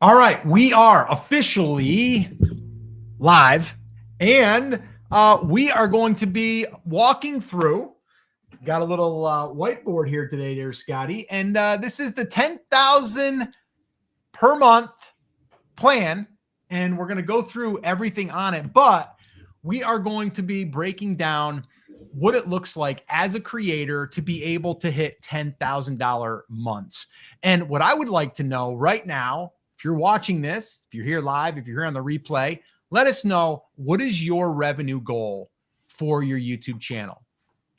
All right, we are officially live, and we are going to be walking through. Got a little whiteboard here today, there, Scotty, and this is the 10,000 per month plan, and we're going to go through everything on it. But we are going to be breaking down what it looks like as a creator to be able to hit $10,000 months. And what I would like to know right now, if you're watching this, if you're here live, if you're here on the replay, let us know, what is your revenue goal for your YouTube channel?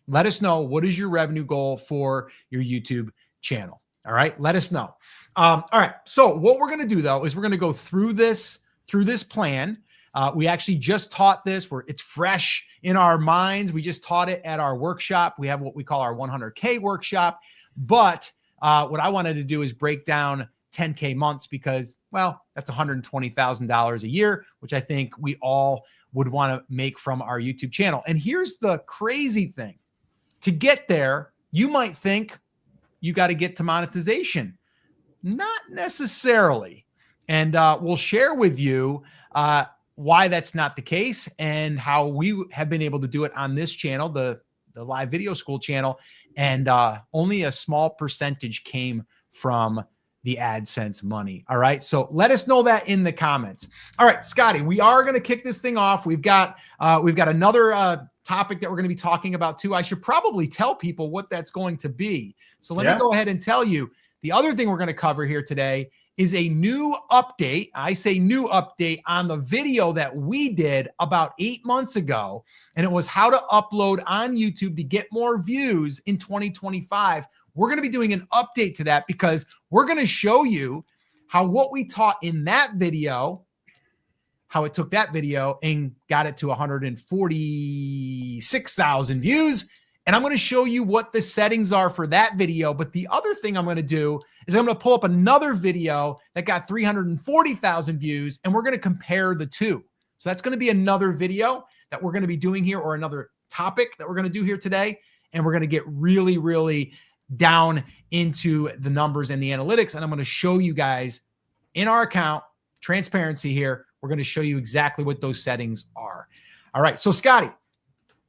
Let us know, what is your revenue goal for your YouTube channel? All right, let us know. All right, so what we're going to do though is we're going to go through this plan. We actually just taught this, where it's fresh in our minds. We just taught it at our workshop. We have what we call our 100K workshop. But what I wanted to do is break down 10K months, because, well, that's $120,000 a year, which I think we all would want to make from our YouTube channel. And here's the crazy thing. To get there, you might think you got to get to monetization. Not necessarily. And we'll share with you why that's not the case, and how we have been able to do it on this channel, the live video school channel. And only a small percentage came from the AdSense money. All right. So let us know that in the comments. All right, Scotty, we are going to kick this thing off. We've got another topic that we're going to be talking about too. I should probably tell people what that's going to be. So let me go ahead and tell you. The other thing we're going to cover here today is a new update. I say new update on the video that we did about 8 months ago. And it was how to upload on YouTube to get more views in 2025. We're going to be doing an update to that, because we're going to show you how what we taught in that video, how it took that video and got it to 146,000 views. And I'm going to show you what the settings are for that video. But the other thing I'm going to do is I'm going to pull up another video that got 340,000 views, and we're going to compare the two. So that's going to be another video that we're going to be doing here, or another topic that we're going to do here today. And we're going to get really, really down into the numbers and the analytics. And I'm going to show you guys in our account, transparency here. We're going to show you exactly what those settings are. All right. So Scotty,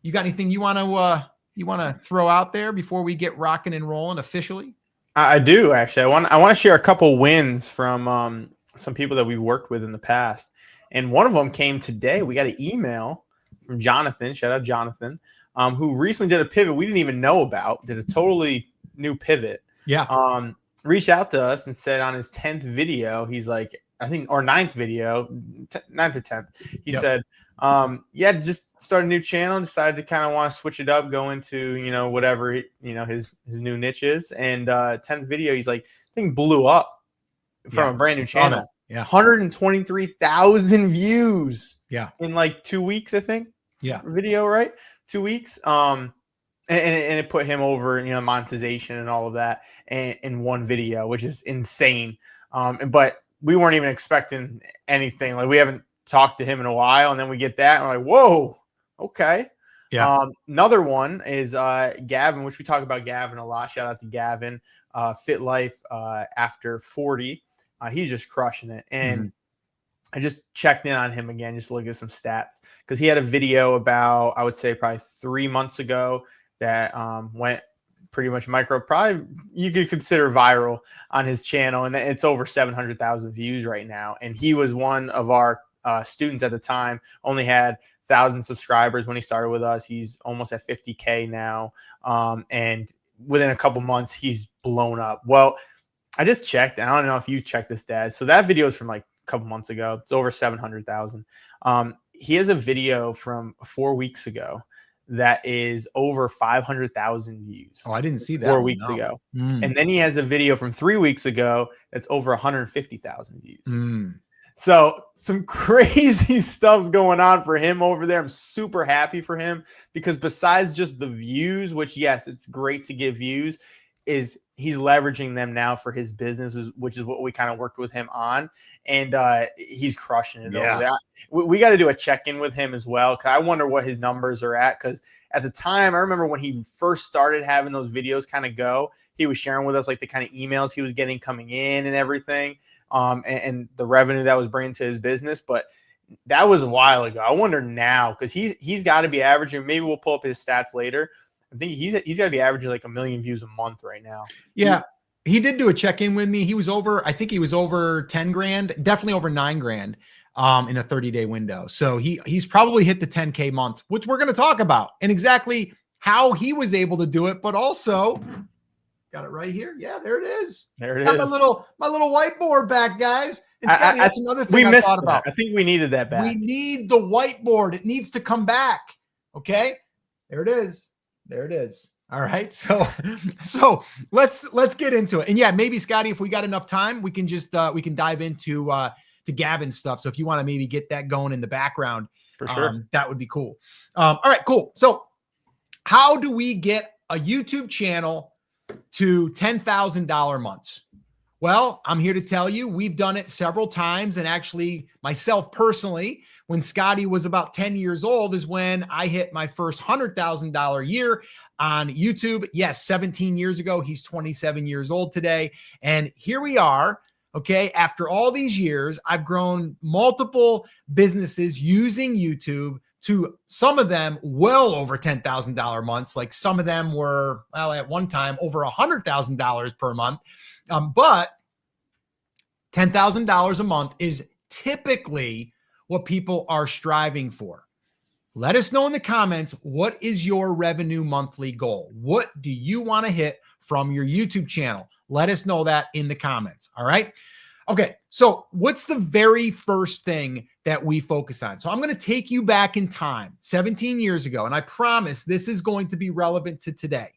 you got anything you want to throw out there before we get rocking and rolling officially? I do, actually. I want to share a couple wins from some people that we've worked with in the past. And one of them came today. We got an email from Jonathan. Shout out Jonathan, who recently did a pivot we didn't even know about, did a totally new pivot. Yeah. Reached out to us and said on his 10th video, he's like, I think, or 9th video, 9th or 10th, he said, yeah, just start a new channel, decided to kind of want to switch it up, go into, whatever, his new niche is. And 10th video, he's like, thing blew up from a brand new channel. Yeah. 123,000 views. Yeah. In like 2 weeks, I think. Yeah. Video, right? 2 weeks. And it put him over, monetization and all of that in one video, which is insane. But we weren't even expecting anything. Like, we haven't talked to him in a while, and then we get that, and we're like, whoa, okay. Yeah. Another one is Gavin, which we talk about Gavin a lot. Shout out to Gavin, Fit Life after 40. He's just crushing it. And I just checked in on him again, just to look at some stats, because he had a video about, I would say, probably 3 months ago that went pretty much probably you could consider viral on his channel, and it's over 700,000 views right now. And he was one of our students at the time, only had 1,000 subscribers when he started with us. He's almost at 50K now, and within a couple months he's blown up. Well, I just checked, and I don't know if you checked this, Dad. So that video is from like a couple months ago. It's over 700,000. He has a video from 4 weeks ago that is over 500,000 views. Oh, I didn't see that 4 weeks ago. And then he has a video from 3 weeks ago that's over 150,000 views. So some crazy stuff's going on for him over there. I'm super happy for him, because besides just the views, which, yes, it's great to get views, is he's leveraging them now for his business, which is what we kind of worked with him on. And he's crushing it over there. We got to do a check-in with him as well, because I wonder what his numbers are at. Because at the time, I remember when he first started having those videos kind of go, he was sharing with us like the kind of emails he was getting coming in and everything. and the revenue that was bringing to his business. But that was a while ago. I wonder now, because he's got to be averaging. Maybe we'll pull up his stats later. I think he's got to be averaging like 1 million views a month right now. Yeah. He did do a check-in with me. He was over, I think he was over 10 grand, definitely over 9 grand in a 30-day window. So he's probably hit the 10K month, which we're going to talk about, and exactly how he was able to do it, but also got it right here. Yeah, there it is. There it got is. My little whiteboard back, guys. And Scotty, that's another thing we I thought about. I think we needed that back. We need the whiteboard. It needs to come back. Okay. There it is. There it is. All right. So let's get into it. And yeah, maybe Scotty, if we got enough time, we can just we can dive into to Gavin's stuff. So if you want to maybe get that going in the background, for sure, that would be cool. All right, cool. So how do we get a YouTube channel to $10,000 months? Well, I'm here to tell you, we've done it several times. And actually myself personally, when Scotty was about 10 years old is when I hit my first $100,000 year on YouTube. Yes, 17 years ago. He's 27 years old today. And here we are. Okay. After all these years, I've grown multiple businesses using YouTube, to some of them well over $10,000 months. Like some of them were, well, at one time over $100,000 per month. But $10,000 a month is typically what people are striving for. Let us know in the comments, what is your revenue monthly goal? What do you want to hit from your YouTube channel? Let us know that in the comments. All right. Okay. So what's the very first thing that we focus on? So I'm going to take you back in time 17 years ago. And I promise this is going to be relevant to today.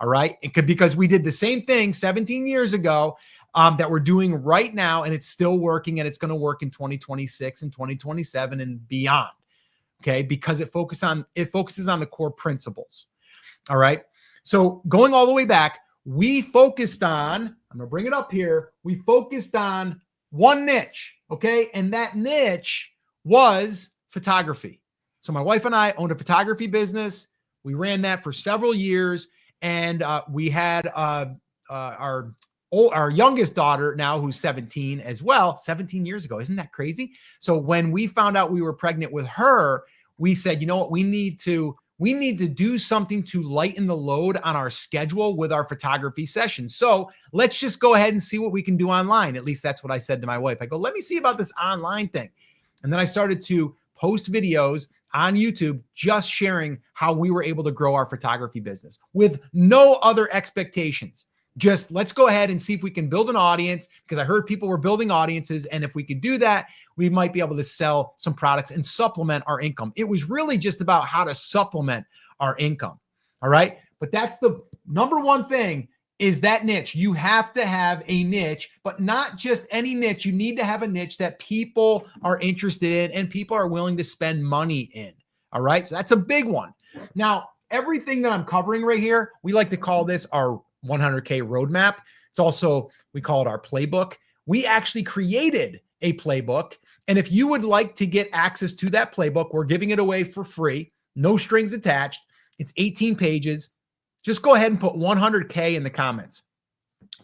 All right. Because we did the same thing 17 years ago that we're doing right now. And it's still working, and it's going to work in 2026 and 2027 and beyond. Okay. Because it focuses on the core principles. All right. So going all the way back, we focused on, I'm going to bring it up here. We focused on one niche. Okay. And that niche was photography. So my wife and I owned a photography business. We ran that for several years. And we had our youngest daughter now, who's 17 as well, 17 years ago. Isn't that crazy? So when we found out we were pregnant with her, we said, you know what, we need to do something to lighten the load on our schedule with our photography sessions. So let's just go ahead and see what we can do online. At least that's what I said to my wife. I go, let me see about this online thing. And then I started to post videos on YouTube, just sharing how we were able to grow our photography business with no other expectations. Just let's go ahead and see if we can build an audience, because I heard people were building audiences. And if we could do that, we might be able to sell some products and supplement our income. It was really just about how to supplement our income. All right. But that's the number one thing, is that niche. You have to have a niche, but not just any niche. You need to have a niche that people are interested in and people are willing to spend money in. All right. So that's a big one. Now, everything that I'm covering right here, we like to call this our 100K roadmap. It's also, we call it our playbook. We actually created a playbook. And if you would like to get access to that playbook, we're giving it away for free, no strings attached. It's 18 pages. Just go ahead and put 100K in the comments.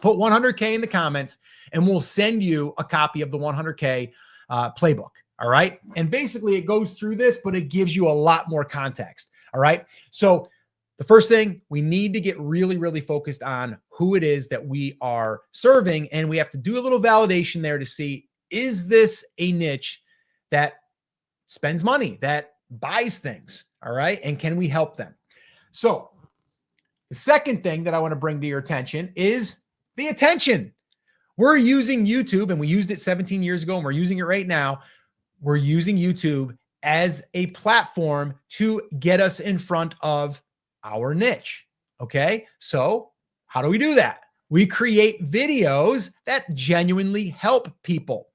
Put 100K in the comments, and we'll send you a copy of the 100K playbook. All right. And basically it goes through this, but it gives you a lot more context. All right. So the first thing, we need to get really, really focused on who it is that we are serving. And we have to do a little validation there to see, is this a niche that spends money, that buys things? All right. And can we help them? So the second thing that I want to bring to your attention is the attention. We're using YouTube, and we used it 17 years ago, and we're using it right now. We're using YouTube as a platform to get us in front of our niche. Okay. So how do we do that? We create videos that genuinely help people.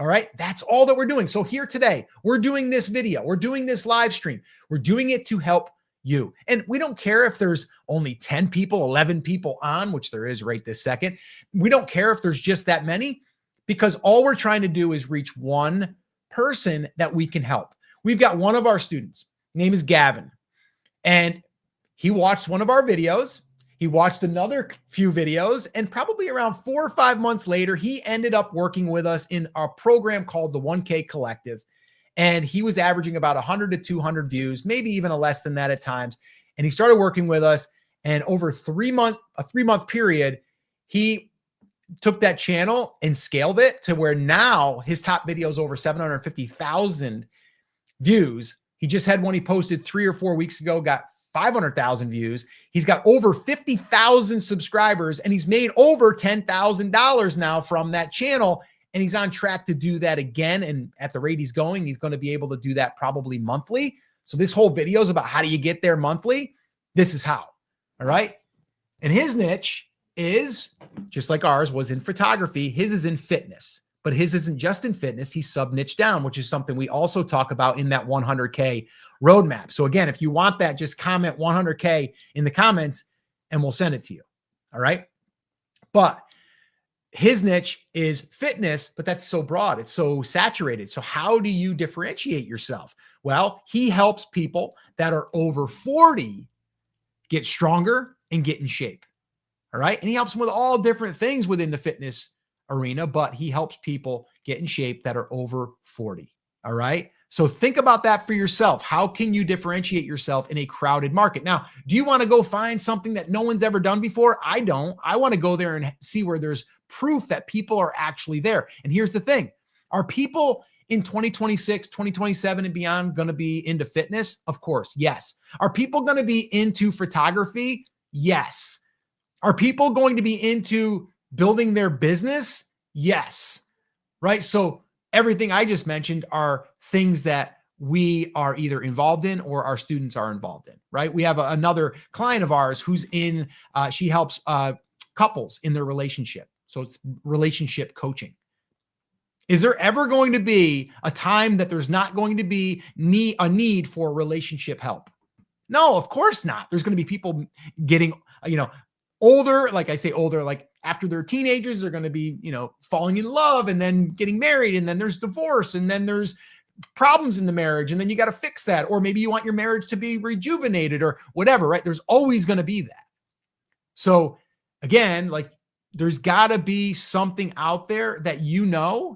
All right. That's all that we're doing. So here today, we're doing this video. We're doing this live stream. We're doing it to help you. And we don't care if there's only 10 people, 11 people on, which there is right this second. We don't care if there's just that many, because all we're trying to do is reach one person that we can help. We've got one of our students, name is Gavin, and he watched one of our videos. He watched another few videos, and probably around 4 or 5 months later, he ended up working with us in a program called the 1K Collective. And he was averaging about 100 to 200 views, maybe even a less than that at times. And he started working with us. And over a 3-month period, he took that channel and scaled it to where now his top video is over 750,000 views. He just had one he posted 3 or 4 weeks ago, got 500,000 views. He's got over 50,000 subscribers, and he's made over $10,000 now from that channel. And he's on track to do that again. And at the rate he's going to be able to do that probably monthly. So this whole video is about how do you get there monthly? This is how. All right. And his niche is just like ours was in photography. His is in fitness, but his isn't just in fitness. He's sub-niche down, which is something we also talk about in that 100K roadmap. So again, if you want that, just comment 100K in the comments and we'll send it to you. All right. But his niche is fitness, but that's so broad. It's so saturated. So how do you differentiate yourself? Well, he helps people that are over 40 get stronger and get in shape. All right. And he helps them with all different things within the fitness arena, but he helps people get in shape that are over 40. All right. So think about that for yourself. How can you differentiate yourself in a crowded market? Now, do you want to go find something that no one's ever done before? I don't. I want to go there and see where there's proof that people are actually there. And here's the thing. Are people in 2026, 2027 and beyond going to be into fitness? Of course. Yes. Are people going to be into photography? Yes. Are people going to be into building their business? Yes. Right. So everything I just mentioned are things that we are either involved in or our students are involved in, right? We have another client of ours who's in, she helps couples in their relationship. So it's relationship coaching. Is there ever going to be a time that there's not going to be a need for relationship help? No, of course not. There's going to be people getting, older, like I say, older, like after they're teenagers, they're going to be, falling in love and then getting married. And then there's divorce and then there's problems in the marriage. And then you got to fix that. Or maybe you want your marriage to be rejuvenated or whatever, right? There's always going to be that. So again, like there's got to be something out there that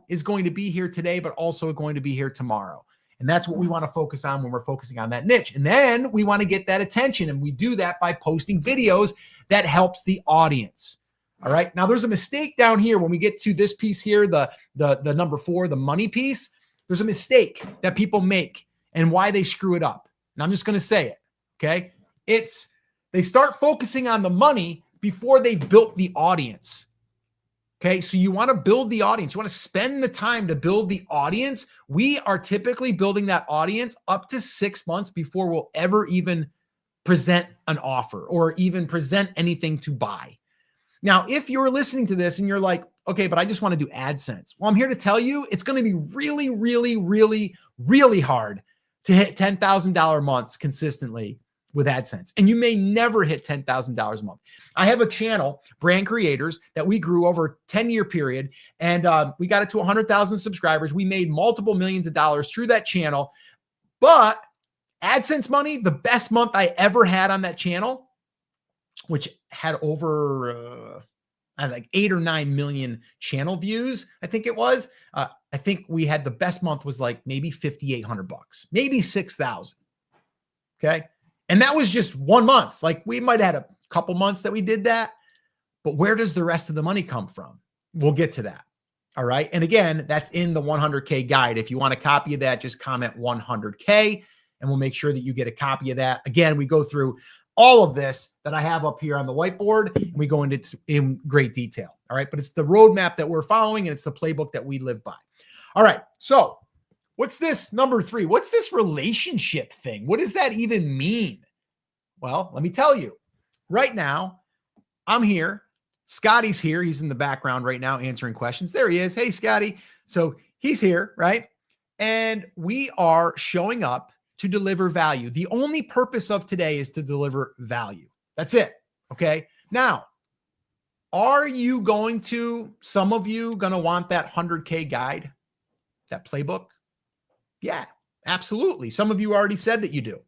is going to be here today, but also going to be here tomorrow. And that's what we want to focus on when we're focusing on that niche. And then we want to get that attention. And we do that by posting videos that helps the audience. All right. Now there's a mistake down here when we get to this piece here, the number 4, the money piece. There's a mistake that people make and why they screw it up. And I'm just going to say it. Okay. They start focusing on the money before they've built the audience. Okay. So you want to build the audience. You want to spend the time to build the audience. We are typically building that audience up to 6 months before we'll ever even present an offer or even present anything to buy. Now, if you're listening to this and you're like, okay, but I just want to do AdSense. Well, I'm here to tell you it's going to be really, really, really, really hard to hit $10,000 months consistently with AdSense. And you may never hit $10,000 a month. I have a channel, Brand Creators, that we grew over a 10-year period. And we got it to 100,000 subscribers. We made multiple millions of dollars through that channel. But AdSense money, the best month I ever had on that channel, which had over like 8 or 9 million channel views, I think it was. I think we had the best month was like maybe $5,800, maybe 6,000. Okay. And that was just 1 month. Like we might have had a couple months that we did that, but where does the rest of the money come from? We'll get to that. All right. And again, that's in the 100K guide. If you want a copy of that, just comment 100K and we'll make sure that you get a copy of that. Again, we go through all of this that I have up here on the whiteboard and we go into in great detail. All right. But it's the roadmap that we're following and it's the playbook that we live by. All right. So what's this number 3? What's this relationship thing? What does that even mean? Well, let me tell you. Right now, I'm here. Scotty's here. He's in the background right now answering questions. There he is. Hey, Scotty. So he's here, right? And we are showing up to deliver value. The only purpose of today is to deliver value. That's it. Okay. Now, are you some of you going to want that 100K guide, that playbook? Yeah, absolutely. Some of you already said that you do.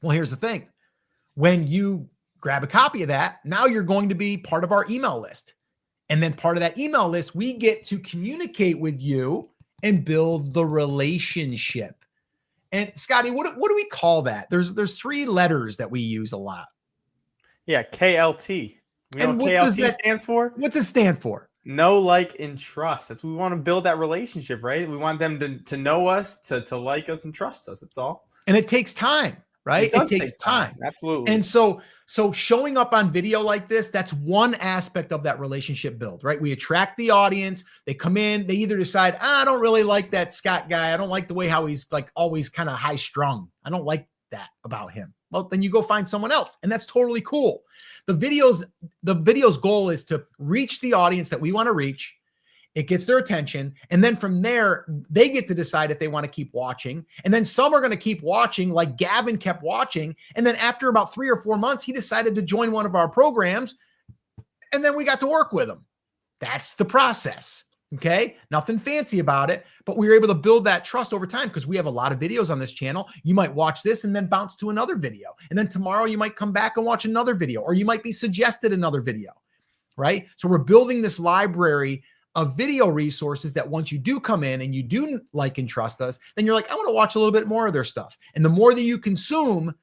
Well, here's the thing. When you grab a copy of that. Now you're going to be part of our email list. And then part of that email list, we get to communicate with you and build the relationship. And Scotty, what do we call that? There's 3 letters that we use a lot. Yeah, KLT. We know And what KLT stands for? What's it stand for? Know, like, and trust. That's we want to build that relationship, right? We want them to know us, to like us and trust us. That's all. And it takes time, right? It takes time. Absolutely. And so showing up on video like this, that's one aspect of that relationship build, right? We attract the audience. They come in, they either decide, I don't really like that Scott guy. I don't like the way how he's like always kind of high strung. I don't like that about him. Well, then you go find someone else, and that's totally cool. The video's goal is to reach the audience that we want to reach. It gets their attention. And then from there, they get to decide if they want to keep watching. And then some are going to keep watching, like Gavin kept watching. And then after about 3 or 4 months, he decided to join one of our programs. And then we got to work with him. That's the process. Okay. Nothing fancy about it, but we were able to build that trust over time because we have a lot of videos on this channel. You might watch this and then bounce to another video. And then tomorrow you might come back and watch another video, or you might be suggested another video, right? So we're building this library of video resources that once you do come in and you do like and trust us, then you're like, I want to watch a little bit more of their stuff. And the more that you consume,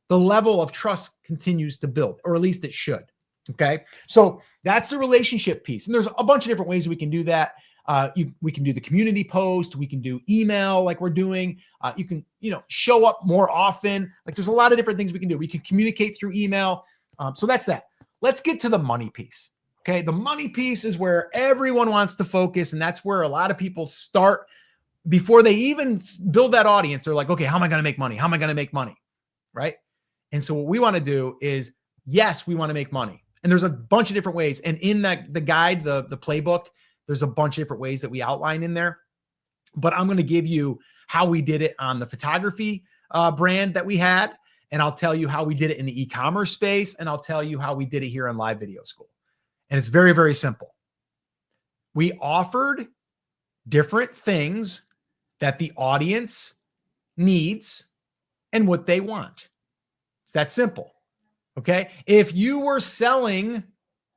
the level of trust continues to build, or at least it should. Okay. So that's the relationship piece. And there's a bunch of different ways we can do that. We can do the community post. We can do email like we're doing. You can, show up more often. Like there's a lot of different things we can do. We can communicate through email. So that's that. Let's get to the money piece. Okay. The money piece is where everyone wants to focus. And that's where a lot of people start before they even build that audience. They're like, okay, how am I going to make money? How am I going to make money? Right. And so what we want to do is, yes, we want to make money. And there's a bunch of different ways. And in the guide, the playbook, there's a bunch of different ways that we outline in there. But I'm going to give you how we did it on the photography brand that we had. And I'll tell you how we did it in the e-commerce space. And I'll tell you how we did it here on Live Video School. And it's very, very simple. We offered different things that the audience needs and what they want. It's that simple. Okay. If you were selling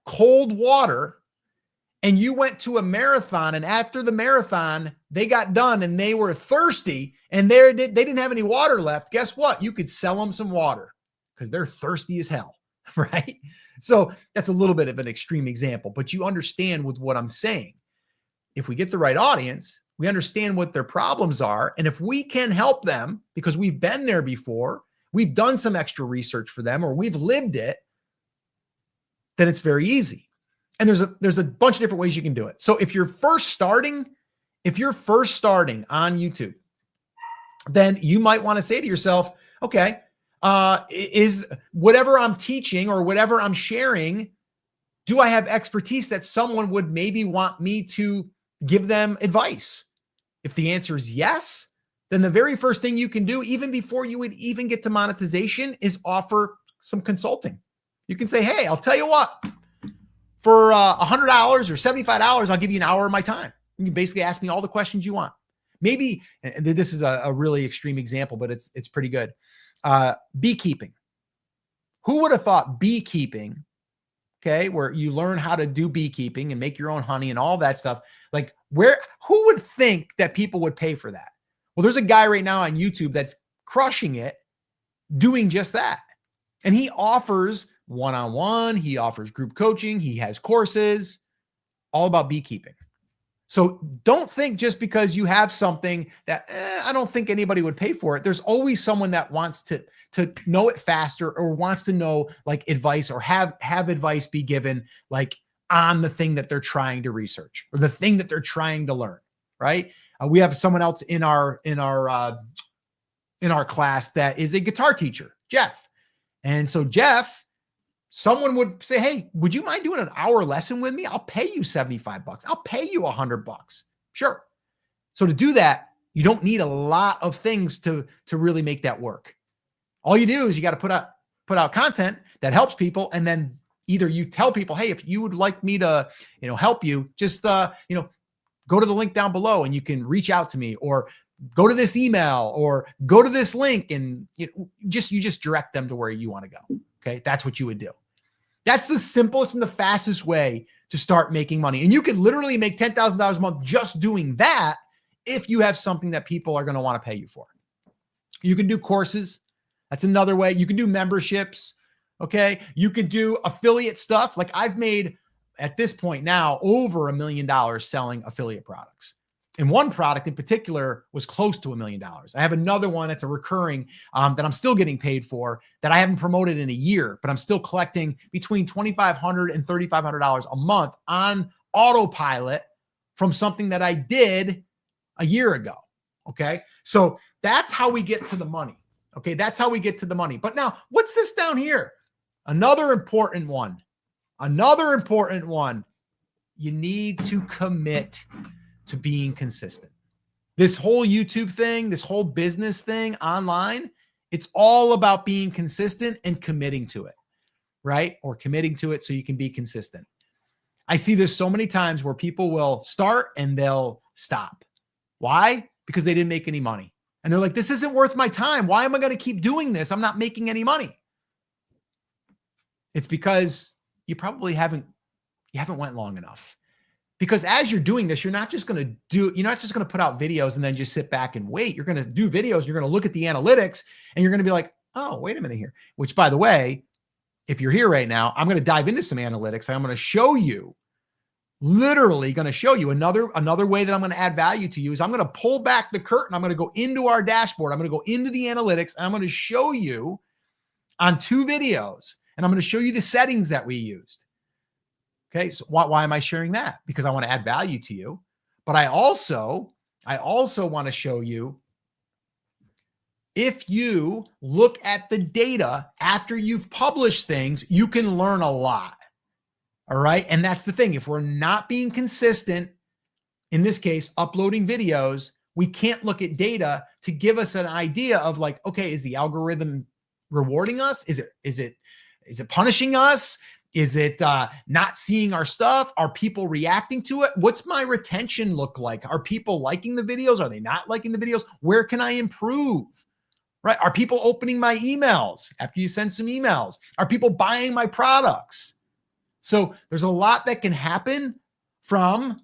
cold water and you went to a marathon, and after the marathon, they got done and they were thirsty and they didn't have any water left, guess what? You could sell them some water because they're thirsty as hell, right? So that's a little bit of an extreme example, but you understand with what I'm saying. If we get the right audience, we understand what their problems are. And if we can help them because we've been there before, we've done some extra research for them, or we've lived it, then it's very easy. And there's a bunch of different ways you can do it. So if you're first starting on YouTube, then you might want to say to yourself, okay, is whatever I'm teaching or whatever I'm sharing, do I have expertise that someone would maybe want me to give them advice? If the answer is yes, then the very first thing you can do, even before you would even get to monetization, is offer some consulting. You can say, hey, I'll tell you what, for $100 or $75, I'll give you an hour of my time. You can basically ask me all the questions you want. Maybe, and this is a really extreme example, but it's pretty good. Beekeeping. Who would have thought beekeeping, okay, where you learn how to do beekeeping and make your own honey and all that stuff, like who would think that people would pay for that? Well, there's a guy right now on YouTube that's crushing it, doing just that. And he offers one-on-one, he offers group coaching, he has courses, all about beekeeping. So don't think just because you have something that I don't think anybody would pay for it. There's always someone that wants to know it faster, or wants to know like advice, or have advice be given like on the thing that they're trying to research or the thing that they're trying to learn, right? We have someone else in our class that is a guitar teacher, Jeff. And so Jeff, someone would say, hey, would you mind doing an hour lesson with me? I'll pay you $75. I'll pay you $100. Sure. So to do that, you don't need a lot of things to really make that work. All you do is you got to put out content that helps people. And then either you tell people, hey, if you would like me to, help you, just, go to the link down below and you can reach out to me, or go to this email, or go to this link, and you just direct them to where you want to go. Okay. That's what you would do. That's the simplest and the fastest way to start making money. And you could literally make $10,000 a month just doing that if you have something that people are going to want to pay you for. You can do courses. That's another way. You can do memberships. Okay. You could do affiliate stuff. Like I've made at this point now over $1 million selling affiliate products. And one product in particular was close to $1 million. I have another one that's a recurring that I'm still getting paid for that I haven't promoted in a year, but I'm still collecting between $2,500 and $3,500 a month on autopilot from something that I did a year ago. Okay. So that's how we get to the money. Okay. That's how we get to the money. But now what's this down here? Another important one. You need to commit to being consistent. This whole YouTube thing, this whole business thing online, it's all about being consistent and committing to it, right? Or committing to it so you can be consistent. I see this so many times where people will start and they'll stop. Why? Because they didn't make any money. And they're like, this isn't worth my time. Why am I going to keep doing this? I'm not making any money. It's because you probably haven't went long enough. Because as you're doing this, you're not just going to put out videos and then just sit back and wait. You're going to do videos. You're going to look at the analytics and you're going to be like, oh, wait a minute here. Which, by the way, if you're here right now, I'm going to dive into some analytics. I'm going to show you, literally going to show you another way that I'm going to add value to you is I'm going to pull back the curtain. I'm going to go into our dashboard. I'm going to go into the analytics and I'm going to show you on 2 videos and I'm going to show you the settings that we used. Okay, so why am I sharing that? Because I want to add value to you, but I also want to show you if you look at the data after you've published things, you can learn a lot. All right, and that's the thing. If we're not being consistent, in this case, uploading videos, we can't look at data to give us an idea of like, okay, is the algorithm rewarding us? Is it punishing us? Is it not seeing our stuff? Are people reacting to it? What's my retention look like? Are people liking the videos? Are they not liking the videos? Where can I improve? Right? Are people opening my emails after you send some emails? Are people buying my products? So there's a lot that can happen from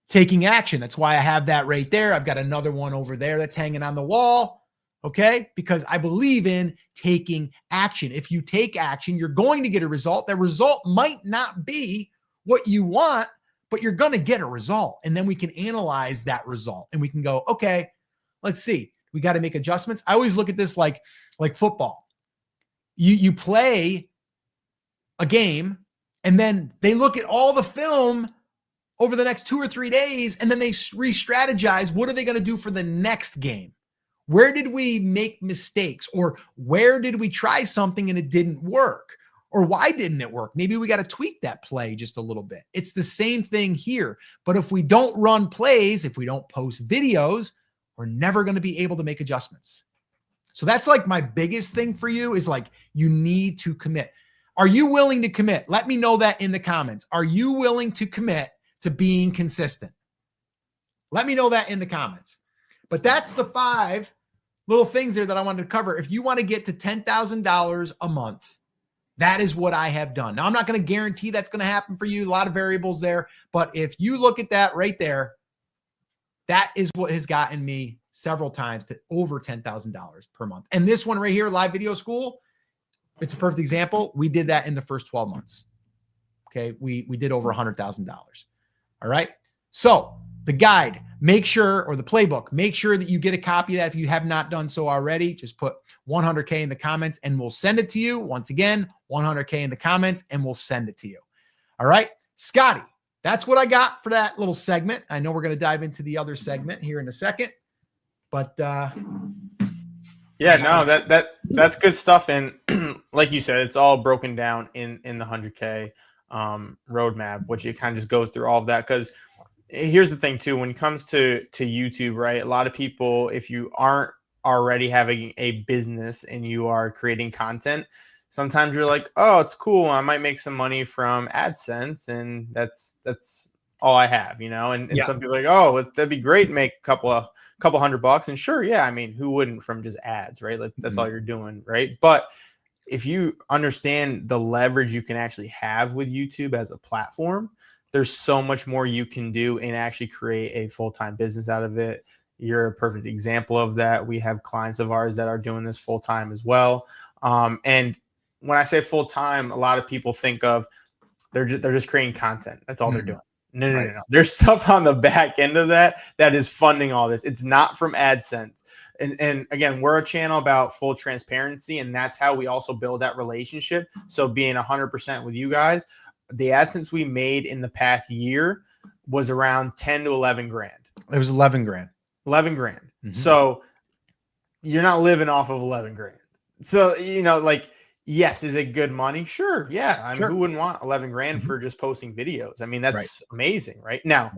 taking action. That's why I have that right there. I've got another one over there that's hanging on the wall. Okay, because I believe in taking action. If you take action, you're going to get a result. That result might not be what you want, but you're going to get a result. And then we can analyze that result and we can go, okay, let's see. We got to make adjustments. I always look at this like football. You play a game and then they look at all the film over the next 2 or 3 days and then they re-strategize. What are they going to do for the next game? Where did we make mistakes? Or where did we try something and it didn't work? Or why didn't it work? Maybe we got to tweak that play just a little bit. It's the same thing here. But if we don't run plays, if we don't post videos, we're never going to be able to make adjustments. So that's like my biggest thing for you is like, you need to commit. Are you willing to commit? Let me know that in the comments. Are you willing to commit to being consistent? Let me know that in the comments. But that's the 5 little things there that I wanted to cover. If you want to get to $10,000 a month, that is what I have done. Now, I'm not going to guarantee that's going to happen for you. A lot of variables there. But if you look at that right there, that is what has gotten me several times to over $10,000 per month. And this one right here, Live Video School, it's a perfect example. We did that in the first 12 months. Okay. We did over $100,000. All right. So the guide, make sure, or the playbook, make sure that you get a copy of that. If you have not done so already, just put 100K in the comments and we'll send it to you. Once again, 100K in the comments and we'll send it to you. All right, Scotty, that's what I got for that little segment. I know we're going to dive into the other segment here in a second, but yeah, no, that's good stuff. And like you said, it's all broken down in the 100K roadmap, which it kind of just goes through all of that. Because here's the thing too, when it comes to YouTube, right? A lot of people, if you aren't already having a business and you are creating content, sometimes you're like, oh, it's cool. I might make some money from AdSense and that's all I have, you know? And some people are like, oh, that'd be great. Make a couple $100. And sure. Yeah. I mean, who wouldn't from just ads, right? Like that's all you're doing. Right. But if you understand the leverage you can actually have with YouTube as a platform, there's so much more you can do and actually create a full-time business out of it. You're a perfect example of that. We have clients of ours that are doing this full-time as well. And when I say full-time, a lot of people think of they're just creating content. That's all they're doing. No, no, Right. no, no. There's stuff on the back end of that is funding all this. It's not from AdSense. And again, we're a channel about full transparency, and that's how we also build that relationship. So being 100% with you guys, the AdSense we made in the past year was around 10 to 11 grand. It was 11 grand. 11 grand. So you're not living off of 11 grand. So, you know, like, yes, is it good money? Sure. Yeah. I mean, who wouldn't want 11 grand for just posting videos? I mean, that's amazing, right? Now,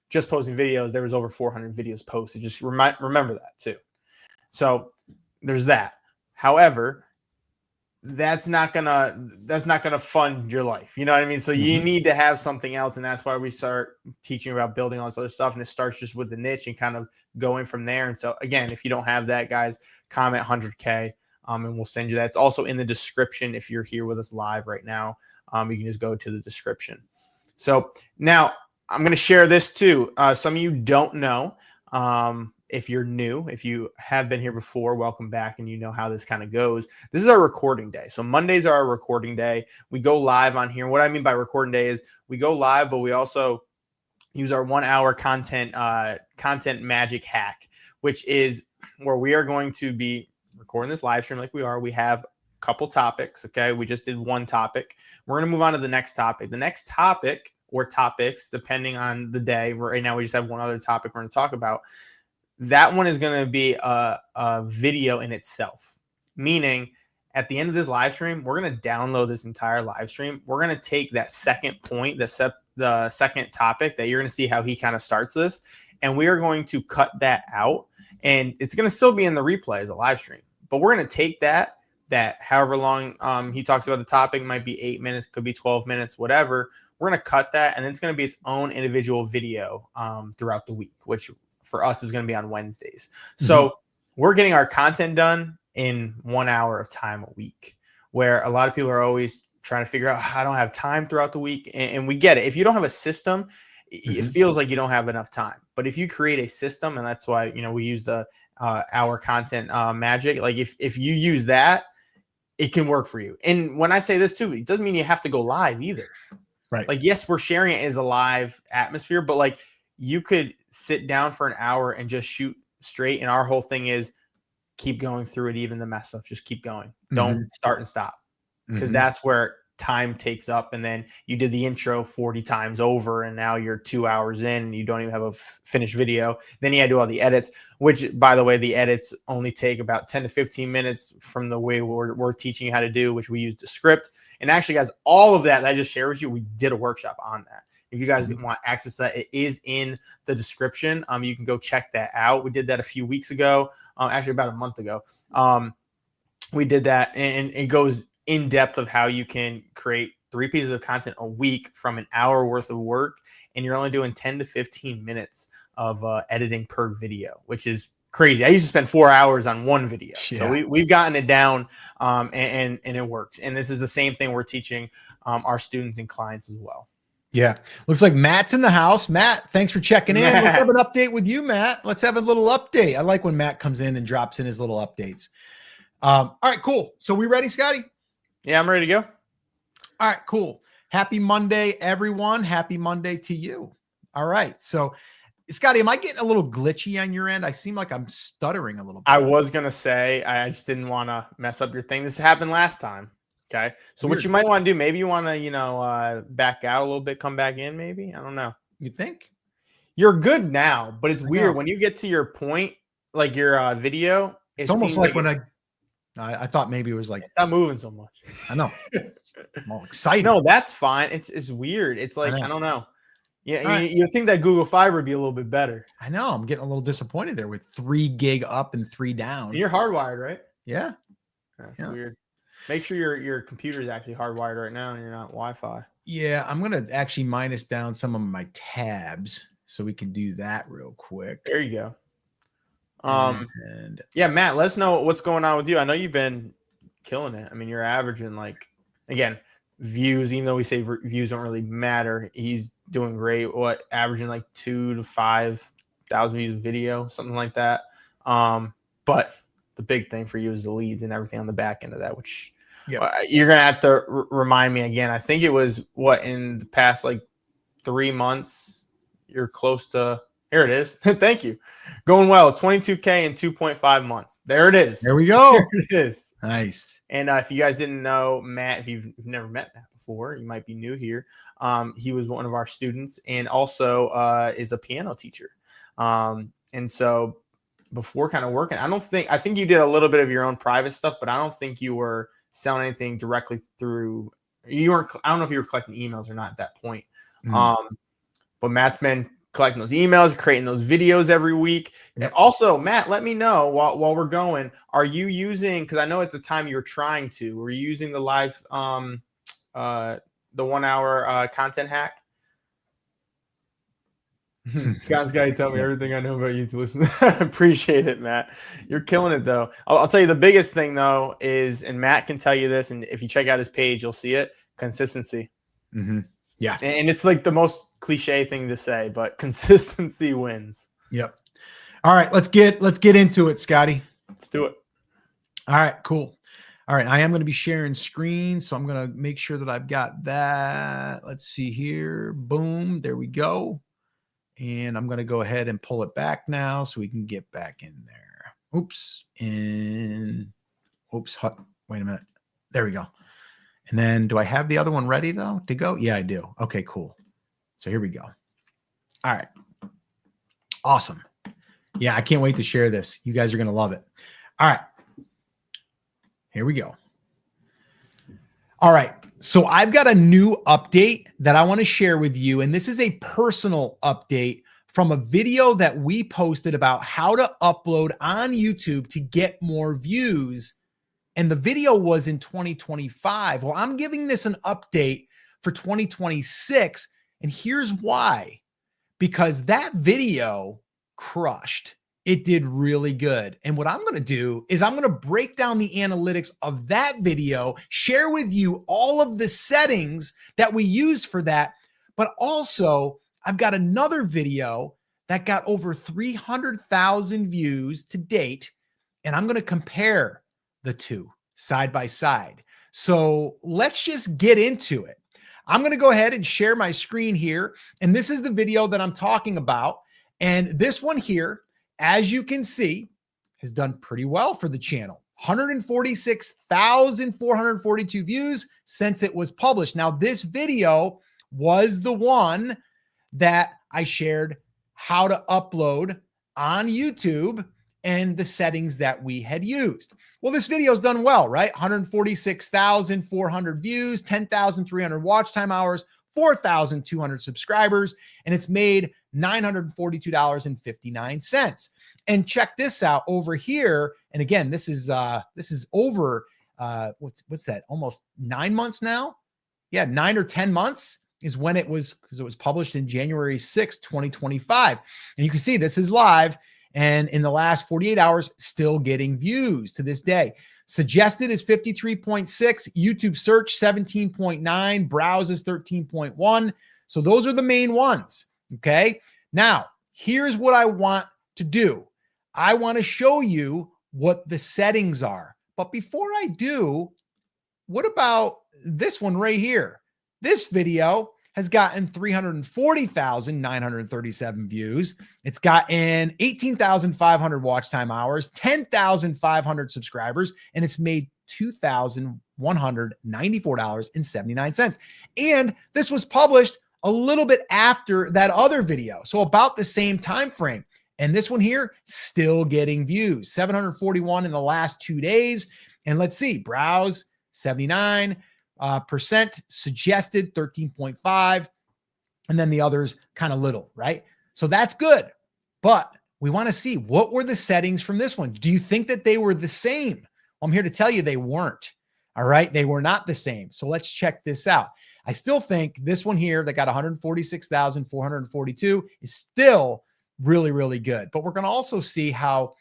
just posting videos, there was over 400 videos posted. Just remember that too. So there's that. However, that's not gonna fund your life. You know what I mean? So you need to have something else, and that's why we start teaching about building all this other stuff. And it starts just with the niche and kind of going from there. And so again, if you don't have that, guys, comment 100K. And we'll send you that. It's also in the description. If you're here with us live right now, you can just go to the description. So now I'm going to share this too. Some of you don't know. If you're new, if you have been here before, welcome back, and you know how this kind of goes. This is our recording day. So Mondays are our recording day. We go live on here. What I mean by recording day is we go live, but we also use our 1 hour content magic hack, which is where we are going to be recording this live stream like we are. We have a couple topics. Okay. We just did one topic. We're going to move on to the next topic. The next topic or topics, depending on the day. Right now, we just have one other topic we're going to talk about. That one is going to be a video in itself, meaning at the end of this live stream, we're going to download this entire live stream. We're going to take that second point, the second topic that you're going to see how he kind of starts this, and we are going to cut that out, and it's going to still be in the replay as a live stream. But we're going to take that however long he talks about the topic, might be 8 minutes, could be 12 minutes, whatever. We're going to cut that, and it's going to be its own individual video throughout the week, which for us is going to be on Wednesdays. So we're getting our content done in 1 hour of time a week, where a lot of people are always trying to figure out, I don't have time throughout the week. And we get it. If you don't have a system, it feels like you don't have enough time. But if you create a system, and that's why, you know, we use the our content magic. Like if you use that, it can work for you. And when I say this too, it doesn't mean you have to go live either. Right. Like, yes, we're sharing it as a live atmosphere, but like you could sit down for an hour and just shoot straight. And our whole thing is keep going through it, even the mess ups, just keep going. Don't start and stop, because that's where time takes up. And then you did the intro 40 times over, and now you're 2 hours in and you don't even have a finished video. Then you had to do all the edits, which, by the way, the edits only take about 10 to 15 minutes from the way we're teaching you how to do, which we use the script. And actually, guys, all of that I just shared with you, we did a workshop on that. If you guys want access to that, it is in the description. You can go check that out. We did that a few weeks ago, actually about a month ago. We did that, and it goes in depth of how you can create 3 pieces of content a week from an hour worth of work, and you're only doing 10 to 15 minutes of editing per video, which is crazy. I used to spend 4 hours on one video. Yeah. So we've gotten it down, and it works. And this is the same thing we're teaching our students and clients as well. Yeah. Looks like Matt's in the house. Matt, thanks for checking in. Let's have an update with you, Matt. Let's have a little update. I like when Matt comes in and drops in his little updates. All right, cool. So we ready, Scotty? Yeah, I'm ready to go. All right, cool. Happy Monday, everyone. Happy Monday to you. All right. So, Scotty, am I getting a little glitchy on your end? I seem like I'm stuttering a little bit. I was going to say, I just didn't want to mess up your thing. This happened last time. Okay. So what you might want to do, maybe you want to, back out a little bit, come back in, maybe. I don't know. You think? You're good now, but it's weird when you get to your point, like your video. It's almost like when I thought maybe it was like, it's not moving so much. I know. I'm all excited. No, that's fine. It's weird. It's like, I don't know. Yeah, you think that Google Fiber would be a little bit better. I know. I'm getting a little disappointed there with 3 gig up and 3 down. You're hardwired, right? Yeah. That's weird. Make sure your computer is actually hardwired right now and you're not Wi-Fi. Yeah, I'm going to actually minus down some of my tabs so we can do that real quick. There you go. Yeah, Matt, let us know what's going on with you. I know you've been killing it. I mean, you're averaging like, again, views, even though we say views don't really matter, he's doing great. What, averaging like 2,000 to 5,000 views a video, something like that. But the big thing for you is the leads and everything on the back end of that, which you're going to have to remind me again. I think it was what, in the past like 3 months, you're close to, here it is. Thank you. Going well, 22K in 2.5 months. There it is. There we go. There it is. Nice. And if you guys didn't know Matt, if you've never met Matt before, you might be new here. He was one of our students and also is a piano teacher. And so before kind of working, I think you did a little bit of your own private stuff, but I don't think you were selling anything directly through. You weren't. I don't know if you were collecting emails or not at that point. But Matt's been collecting those emails, creating those videos every week. And also, Matt, let me know while we're going, are you using, because I know at the time you were trying to, were you using the live, the 1 hour content hack? Scott's got to tell me everything I know about you to listen. Appreciate it, Matt. You're killing it, though. I'll tell you the biggest thing, though, is, and Matt can tell you this, and if you check out his page, you'll see it, consistency. Yeah. And it's like the most cliche thing to say, but consistency wins. Yep. All right, let's get into it, Scotty. Let's do it. All right, cool. All right, I am going to be sharing screen, so I'm going to make sure that I've got that. Let's see here. Boom, there we go. And I'm going to go ahead and pull it back now so we can get back in there. Oops. And oops. Wait a minute. There we go. And then do I have the other one ready though to go? Yeah, I do. Okay, cool. So here we go. All right. Awesome. Yeah, I can't wait to share this. You guys are going to love it. All right. Here we go. All right. So I've got a new update that I want to share with you. And this is a personal update from a video that we posted about how to upload on YouTube to get more views. And the video was in 2025. Well, I'm giving this an update for 2026. And here's why. Because that video crushed. It did really good. And what I'm going to do is I'm going to break down the analytics of that video, share with you all of the settings that we used for that. But also, I've got another video that got over 300,000 views to date. And I'm going to compare the two side by side. So let's just get into it. I'm going to go ahead and share my screen here. And this is the video that I'm talking about. And this one here, as you can see, has done pretty well for the channel. 146,442 views since it was published. Now, this video was the one that I shared how to upload on YouTube and the settings that we had used. Well, this video's done well, right? 146,400 views, 10,300 watch time hours, 4,200 subscribers, and it's made $942.59. And check this out over here. And again, this is over what's that? Almost 9 months now. Yeah, 9 or 10 months is when it was, because it was published in January 6, 2025. And you can see this is live. And in the last 48 hours, still getting views to this day. Suggested is 53.6, YouTube search 17.9, browse is 13.1. So those are the main ones. Okay. Now, here's what I want to do. I want to show you what the settings are. But before I do, what about this one right here? This video has gotten 340,937 views. It's gotten 18,500 watch time hours, 10,500 subscribers, and it's made $2,194.79. And this was published a little bit after that other video, so about the same time frame. And this one here, still getting views, 741 in the last 2 days. And let's see, browse 79%, suggested 13.5, and then the others kind of little, right? So that's good. But we want to see, what were the settings from this one? Do you think that they were the same? Well, I'm here to tell you they weren't. All right, they were not the same. So let's check this out. I still think this one here that got 146,442 is still really, really good. But we're going to also see how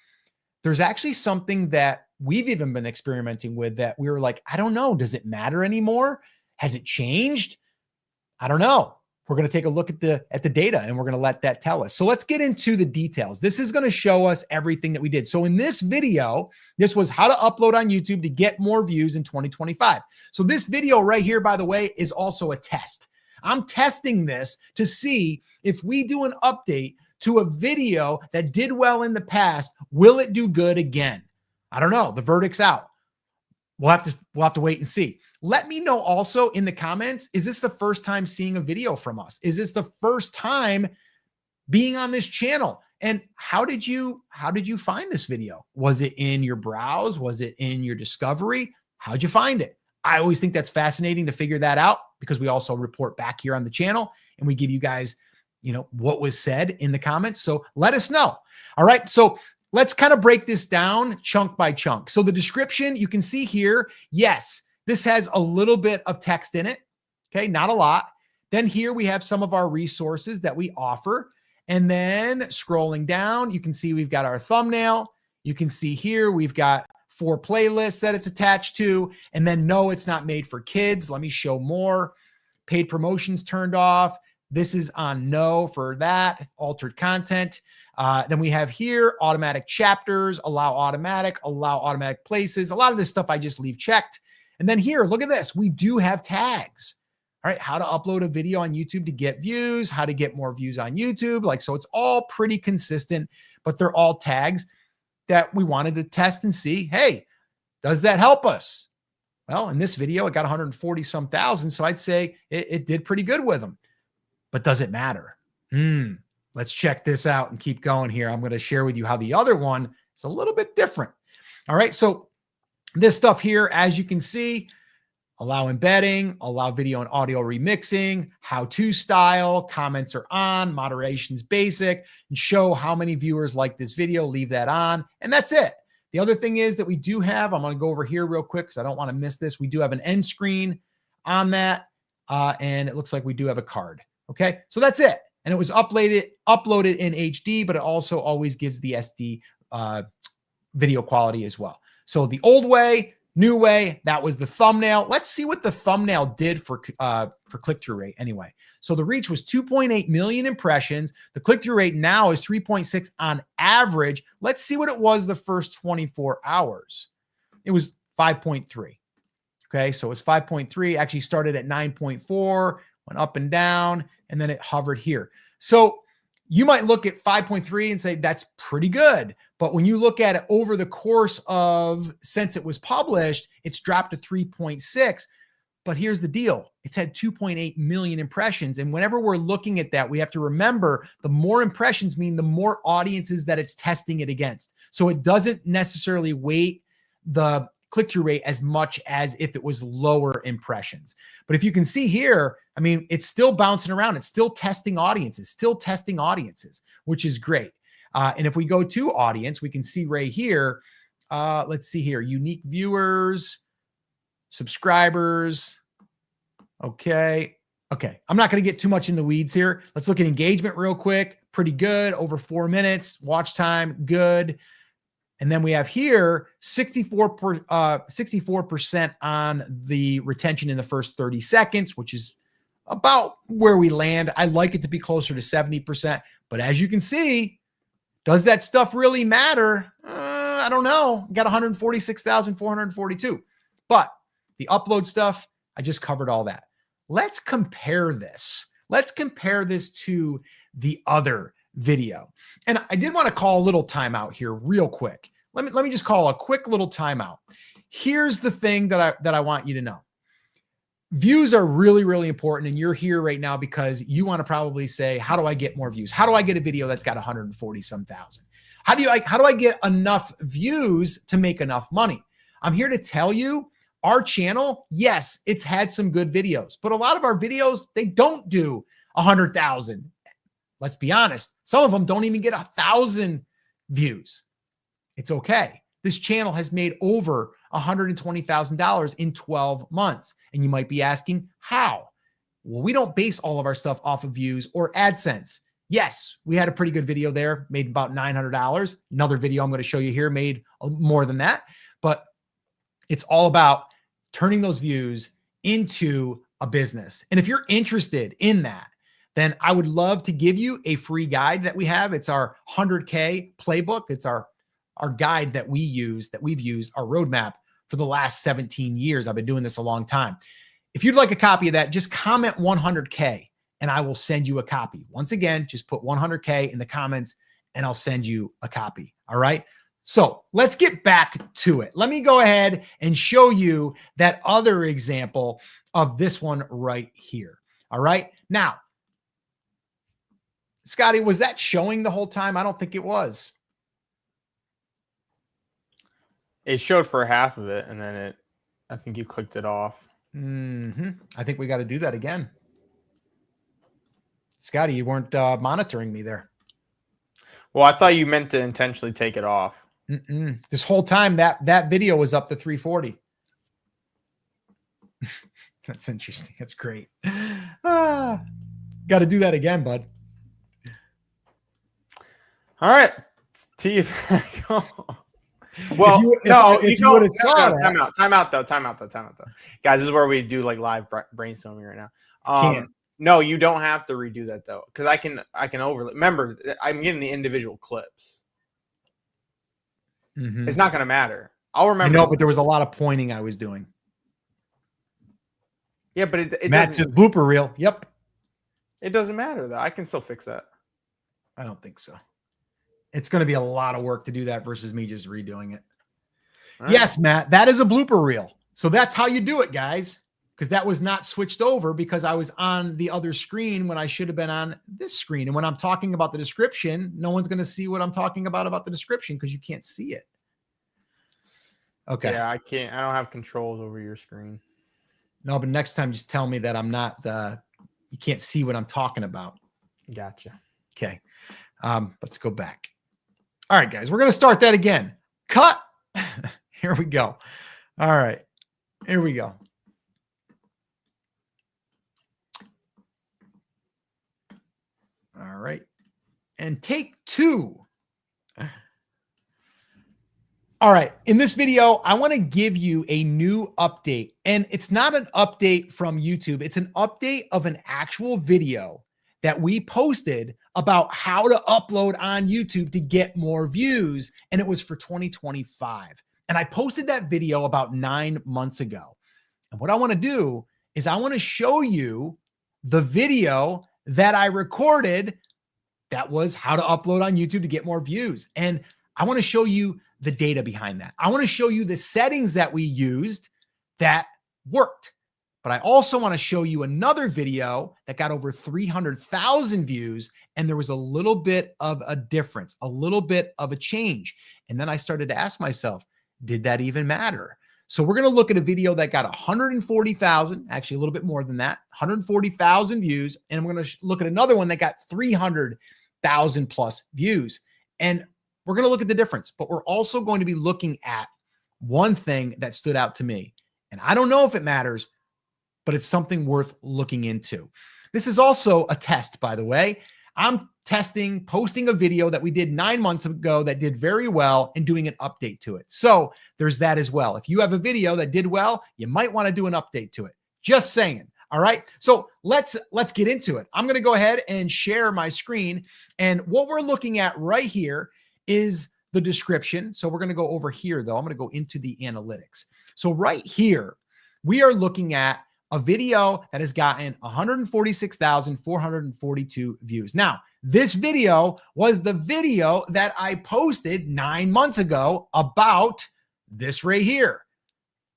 there's actually something that we've even been experimenting with that we were like, I don't know, does it matter anymore? Has it changed? I don't know. We're going to take a look at the data and we're going to let that tell us. So let's get into the details. This is going to show us everything that we did. So in this video, this was how to upload on YouTube to get more views in 2025. So this video right here, by the way, is also a test. I'm testing this to see if we do an update to a video that did well in the past, will it do good again? I don't know. The verdict's out. We'll have to wait and see. Let me know also in the comments, is this the first time seeing a video from us? Is this the first time being on this channel? And how did you find this video? Was it in your browse? Was it in your discovery? How'd you find it? I always think that's fascinating to figure that out because we also report back here on the channel and we give you guys, what was said in the comments. So let us know. All right. So let's kind of break this down chunk by chunk. So the description you can see here, yes, this has a little bit of text in it. Okay, not a lot. Then here we have some of our resources that we offer. And then scrolling down, you can see we've got our thumbnail. You can see here we've got 4 playlists that it's attached to. And then no, it's not made for kids. Let me show more. Paid promotions turned off. This is on no for that. Altered content. Then we have here automatic chapters, allow automatic places. A lot of this stuff I just leave checked. And then here, look at this. We do have tags. All right, how to upload a video on YouTube to get views, how to get more views on YouTube. So it's all pretty consistent, but they're all tags that we wanted to test and see, hey, does that help us? Well, in this video, it got 140 some thousand. So I'd say it did pretty good with them, but does it matter? Let's check this out and keep going here. I'm going to share with you how the other one is a little bit different. All right, so this stuff here, as you can see, allow embedding, allow video and audio remixing, how-to style, comments are on, moderation's basic, and show how many viewers like this video, leave that on, and that's it. The other thing is that we do have, I'm going to go over here real quick because I don't want to miss this. We do have an end screen on that, and it looks like we do have a card. Okay, so that's it. And it was uploaded in HD, but it also always gives the SD video quality as well. So the old way, new way, that was the thumbnail. Let's see what the thumbnail did for click-through rate anyway. So the reach was 2.8 million impressions. The click-through rate now is 3.6 on average. Let's see what it was the first 24 hours. It was 5.3. Okay, so it's 5.3, actually started at 9.4, went up and down, and then it hovered here. So you might look at 5.3 and say, that's pretty good. But when you look at it over the course of, since it was published, it's dropped to 3.6. But here's the deal. It's had 2.8 million impressions. And whenever we're looking at that, we have to remember the more impressions mean the more audiences that it's testing it against. So it doesn't necessarily weight the click-through rate as much as if it was lower impressions. But if you can see here, I mean, it's still bouncing around. It's still testing audiences, which is great. And if we go to audience, we can see right here, let's see here, unique viewers, subscribers. Okay. I'm not going to get too much in the weeds here. Let's look at engagement real quick. Pretty good. Over 4 minutes. Watch time. Good. And then we have here 64% on the retention in the first 30 seconds, which is about where we land. I like it to be closer to 70%. But as you can see, does that stuff really matter? I don't know. Got 146,442. But the upload stuff, I just covered all that. Let's compare this. Let's compare this to the other video. And I did want to call a little timeout here real quick. Let me just call a quick little timeout. Here's the thing that I want you to know. Views are really, really important. And you're here right now because you want to probably say, how do I get more views? How do I get a video that's got 140 some thousand? How do I get enough views to make enough money? I'm here to tell you our channel, yes, it's had some good videos, but a lot of our videos, they don't do 100,000. Let's be honest. Some of them don't even get 1,000 views. It's okay. This channel has made over $120,000 in 12 months. And you might be asking, how? Well, we don't base all of our stuff off of views or AdSense. Yes, we had a pretty good video there, made about $900. Another video I'm going to show you here made more than that, but it's all about turning those views into a business. And if you're interested in that, then I would love to give you a free guide that we have. It's our 100K playbook. It's our guide that we've used, our roadmap for the last 17 years. I've been doing this a long time. If you'd like a copy of that, just comment 100K and I will send you a copy. Once again, just put 100K in the comments and I'll send you a copy. All right. So let's get back to it. Let me go ahead and show you that other example of this one right here. All right. Now, Scotty, was that showing the whole time? I don't think it was. It showed for half of it, and then I think you clicked it off. I think we got to do that again. Scotty, you weren't monitoring me there. Well, I thought you meant to intentionally take it off. This whole time that video was up to 340. That's interesting. That's great. Got to do that again, bud. All right. Well, time out though. Guys, this is where we do like live brainstorming right now. No, you don't have to redo that though, because I can overlay. Remember, I'm getting the individual clips. It's not going to matter. I'll remember. No, but there was a lot of pointing I was doing. Yeah, but it Matt said blooper reel. Yep. It doesn't matter though. I can still fix that. I don't think so. It's going to be a lot of work to do that versus me just redoing it. Right. Yes, Matt, that is a blooper reel. So that's how you do it, guys, because that was not switched over because I was on the other screen when I should have been on this screen. And when I'm talking about the description, no one's going to see what I'm talking about the description because you can't see it. Okay. Yeah, I can't. I don't have controls over your screen. No, but next time just tell me that I'm not you can't see what I'm talking about. Gotcha. Okay. Let's go back. All right, guys, we're going to start that again. Cut. Here we go. All right. Here we go. All right. And take two. All right. In this video, I want to give you a new update. And it's not an update from YouTube. It's an update of an actual video that we posted about how to upload on YouTube to get more views. And it was for 2025. And I posted that video about 9 months ago. And what I want to do is I want to show you the video that I recorded that was how to upload on YouTube to get more views. And I want to show you the data behind that. I want to show you the settings that we used that worked. But I also want to show you another video that got over 300,000 views, and there was a little bit of a difference, a little bit of a change. And then I started to ask myself, did that even matter? So we're going to look at a video that got 140,000, actually a little bit more than that, 140,000 views. And we're going to look at another one that got 300,000 plus views. And we're going to look at the difference, but we're also going to be looking at one thing that stood out to me. And I don't know if it matters, but it's something worth looking into. This is also a test, by the way. I'm posting a video that we did 9 months ago that did very well and doing an update to it. So there's that as well. If you have a video that did well, you might want to do an update to it. Just saying. All right. So let's get into it. I'm going to go ahead and share my screen. And what we're looking at right here is the description. So we're going to go over here though. I'm going to go into the analytics. So right here, we are looking at a video that has gotten 146,442 views. Now, this video was the video that I posted 9 months ago about this right here,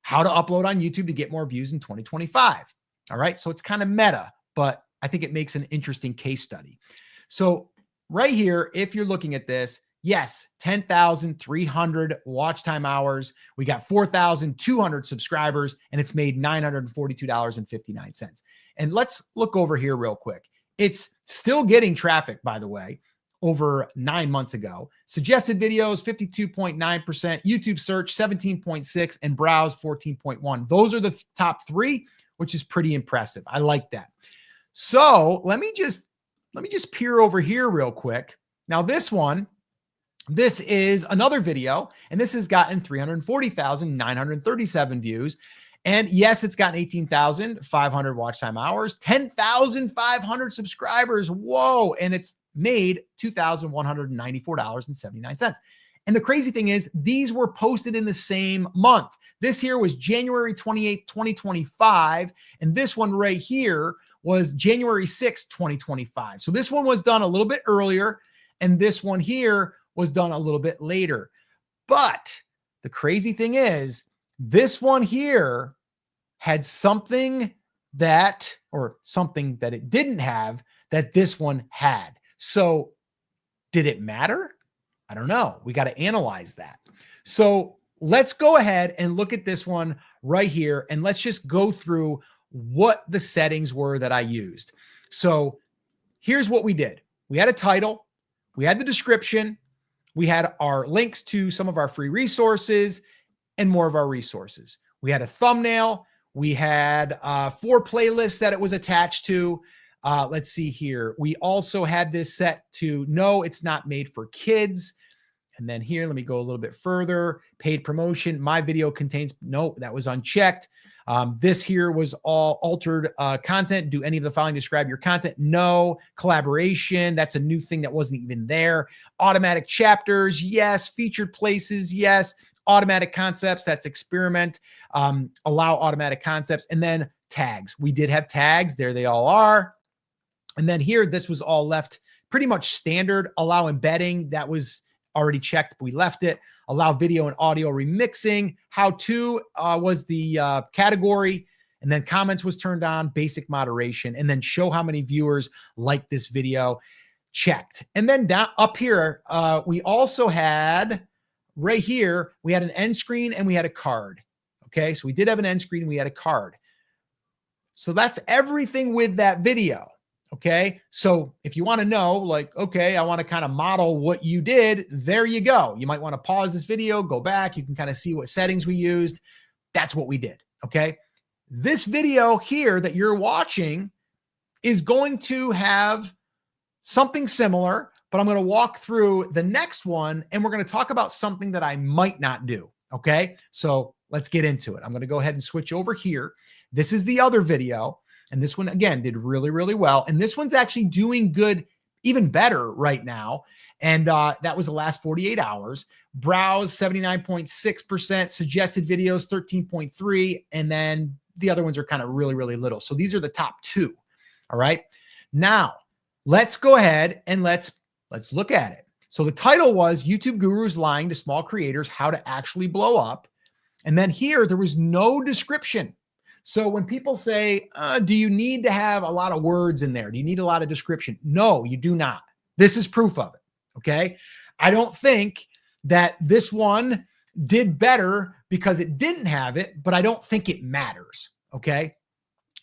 how to upload on YouTube to get more views in 2025. All right. So it's kind of meta, but I think it makes an interesting case study. So right here, if you're looking at this, yes, 10,300 watch time hours. We got 4,200 subscribers, and it's made $942.59. And let's look over here real quick. It's still getting traffic, by the way, over 9 months ago. Suggested videos, 52.9%, YouTube search, 17.6%, and browse, 14.1%. Those are the top three, which is pretty impressive. I like that. So let me just let me just peer over here real quick. Now this one, this is another video, and this has gotten 340,937 views. And yes, it's gotten 18,500 watch time hours, 10,500 subscribers. Whoa. And it's made $2,194.79. And the crazy thing is, these were posted in the same month. This here was January 28th, 2025. And this one right here was January 6th, 2025. So this one was done a little bit earlier, and this one here was done a little bit later. But the crazy thing is, this one here had something that, or something that it didn't have that this one had. So did it matter? I don't know. We got to analyze that. So let's go ahead and look at this one right here, and let's just go through what the settings were that I used. So here's what we did. We had a title, we had the description, we had our links to some of our free resources and more of our resources. We had a thumbnail. We had 4 playlists that it was attached to. Let's see here. We also had this set to no, it's not made for kids. And then here, let me go a little bit further. Paid promotion. My video contains, no, that was unchecked. This here was all altered content. Do any of the following describe your content? No. Collaboration. That's a new thing that wasn't even there. Automatic chapters. Yes. Featured places. Yes. Automatic concepts. That's experiment. Allow automatic concepts. And then tags. We did have tags. There they all are. And then here, this was all left pretty much standard. Allow embedding. That was already checked, but we left it. Allow video and audio remixing. How to was the category. And then comments was turned on, basic moderation, and then show how many viewers like this video, checked. And then down up here, we also had right here, we had an end screen and we had a card. Okay. So we did have an end screen and we had a card. So that's everything with that video. Okay. So if you want to know, like, okay, I want to kind of model what you did, there you go. You might want to pause this video, go back. You can kind of see what settings we used. That's what we did. Okay. This video here that you're watching is going to have something similar, but I'm going to walk through the next one and we're going to talk about something that I might not do. Okay. So let's get into it. I'm going to go ahead and switch over here. This is the other video. And this one, again, did really, really well. And this one's actually doing good, even better right now. And that was the last 48 hours. Browse 79.6%, suggested videos 13.3. And then the other ones are kind of really, really little. So these are the top 2. All right. Now let's go ahead and let's look at it. So the title was YouTube Gurus Lying to Small Creators, How to Actually Blow Up. And then here, there was no description. So when people say, do you need to have a lot of words in there? Do you need a lot of description? No, you do not. This is proof of it. Okay. I don't think that this one did better because it didn't have it, but I don't think it matters. Okay.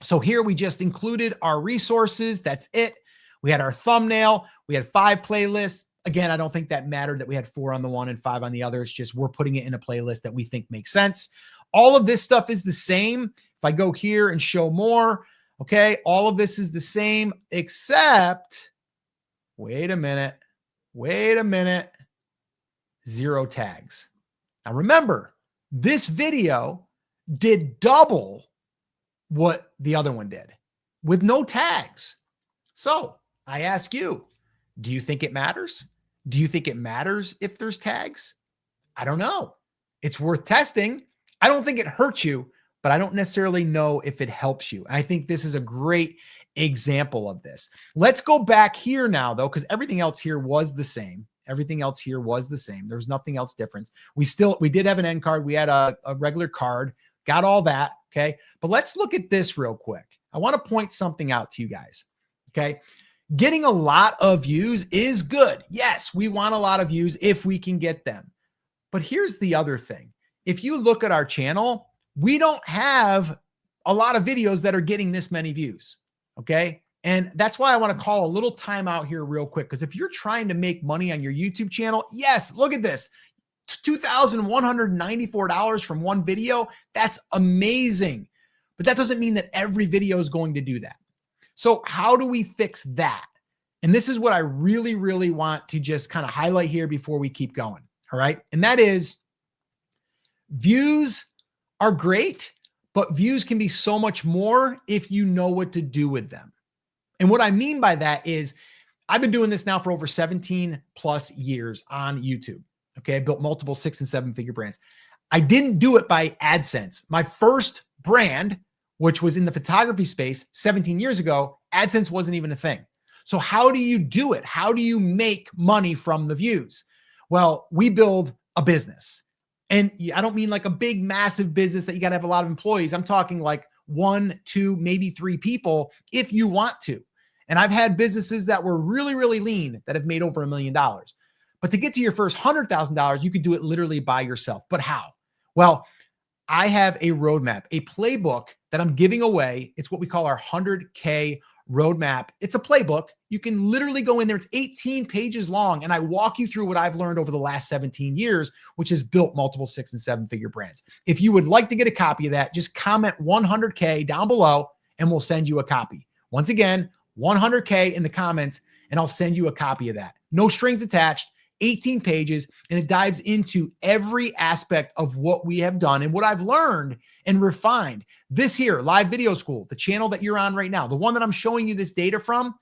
So here we just included our resources. That's it. We had our thumbnail. We had 5 playlists. Again, I don't think that mattered that we had 4 on the one and 5 on the other. It's just we're putting it in a playlist that we think makes sense. All of this stuff is the same. If I go here and show more, okay, all of this is the same except, wait a minute, 0 tags. Now remember, this video did double what the other one did with no tags. So I ask you, do you think it matters? Do you think it matters if there's tags? I don't know. It's worth testing. I don't think it hurts you, but I don't necessarily know if it helps you. And I think this is a great example of this. Let's go back here now, though, because everything else here was the same. Everything else here was the same. There was nothing else different. We did have an end card. We had a regular card, got all that. Okay. But let's look at this real quick. I want to point something out to you guys. Okay. Getting a lot of views is good. Yes, we want a lot of views if we can get them. But here's the other thing. If you look at our channel, we don't have a lot of videos that are getting this many views. Okay. And that's why I want to call a little time out here real quick. Because if you're trying to make money on your YouTube channel, yes, look at this. $2,194 from one video. That's amazing. But that doesn't mean that every video is going to do that. So how do we fix that? And this is what I really, really want to just kind of highlight here before we keep going. All right. And that is views are great, but views can be so much more if you know what to do with them. And what I mean by that is I've been doing this now for over 17 plus years on YouTube. Okay. I built multiple 6 and 7 figure brands. I didn't do it by AdSense. My first brand, which was in the photography space 17 years ago, AdSense wasn't even a thing. So how do you do it? How do you make money from the views? Well, we build a business. And I don't mean like a big, massive business that you got to have a lot of employees. I'm talking like 1, 2, maybe 3 people if you want to. And I've had businesses that were really, really lean that have made over $1 million. But to get to your first $100,000, you could do it literally by yourself. But how? Well, I have a roadmap, a playbook that I'm giving away. It's what we call our 100K roadmap. It's a playbook. You can literally go in there. It's 18 pages long. And I walk you through what I've learned over the last 17 years, which has built multiple 6 and 7 figure brands. If you would like to get a copy of that, just comment 100K down below and we'll send you a copy. Once again, 100K in the comments and I'll send you a copy of that. No strings attached, 18 pages, and it dives into every aspect of what we have done and what I've learned and refined. This here, Live Video School, the channel that you're on right now, the one that I'm showing you this data from,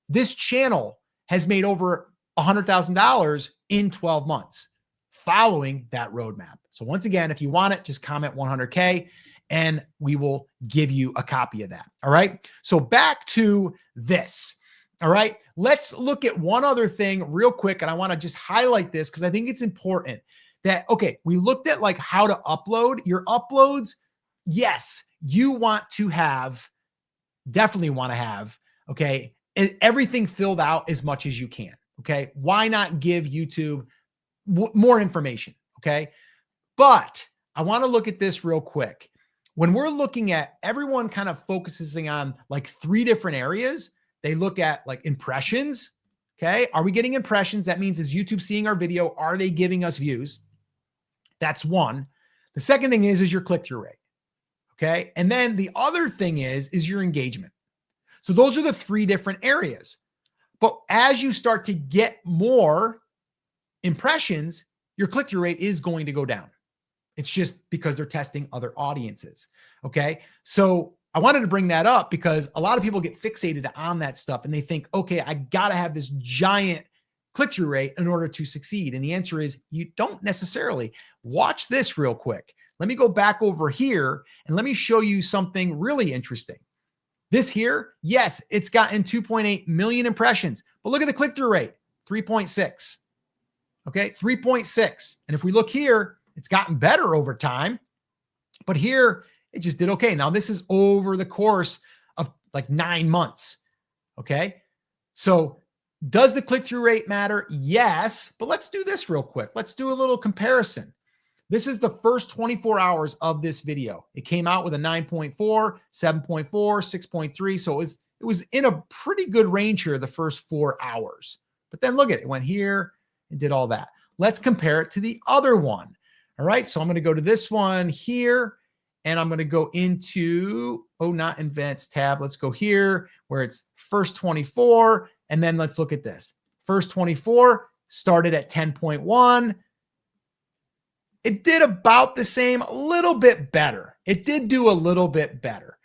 this channel has made over $100,000 in 12 months following that roadmap. So once again, if you want it, just comment 100K and we will give you a copy of that. All right. So back to this. All right. Let's look at one other thing real quick. And I want to just highlight this because I think it's important that, okay, we looked at like how to upload your uploads. Yes, you want to have, definitely want to have, okay, everything filled out as much as you can. Okay. Why not give YouTube more information? Okay. But I want to look at this real quick. When we're looking at, everyone kind of focusing on like 3 different areas. They look at like impressions. Okay. Are we getting impressions? That means is YouTube seeing our video? Are they giving us views? That's one. The second thing is your click-through rate. Okay. And then the other thing is your engagement. So those are the 3 different areas. But as you start to get more impressions, your click-through rate is going to go down. It's just because they're testing other audiences. Okay. So I wanted to bring that up because a lot of people get fixated on that stuff and they think, okay, I got to have this giant click-through rate in order to succeed. And the answer is you don't necessarily. Watch this real quick. Let me go back over here and let me show you something really interesting. This here, yes, it's gotten 2.8 million impressions, but look at the click-through rate, 3.6. Okay, 3.6. And if we look here, it's gotten better over time, but here it just did okay. Now this is over the course of like 9 months. Okay. So does the click-through rate matter? Yes, but let's do this real quick. Let's do a little comparison. This is the first 24 hours of this video. It came out with a 9.4, 7.4, 6.3. So it was in a pretty good range here the first 4 hours. But then look at it. It went here and did all that. Let's compare it to the other one. All right. So I'm going to go to this one here and I'm going to go into, not advanced tab. Let's go here where it's first 24. And then let's look at this. First 24 started at 10.1. It did about the same, a little bit better. It did do a little bit better.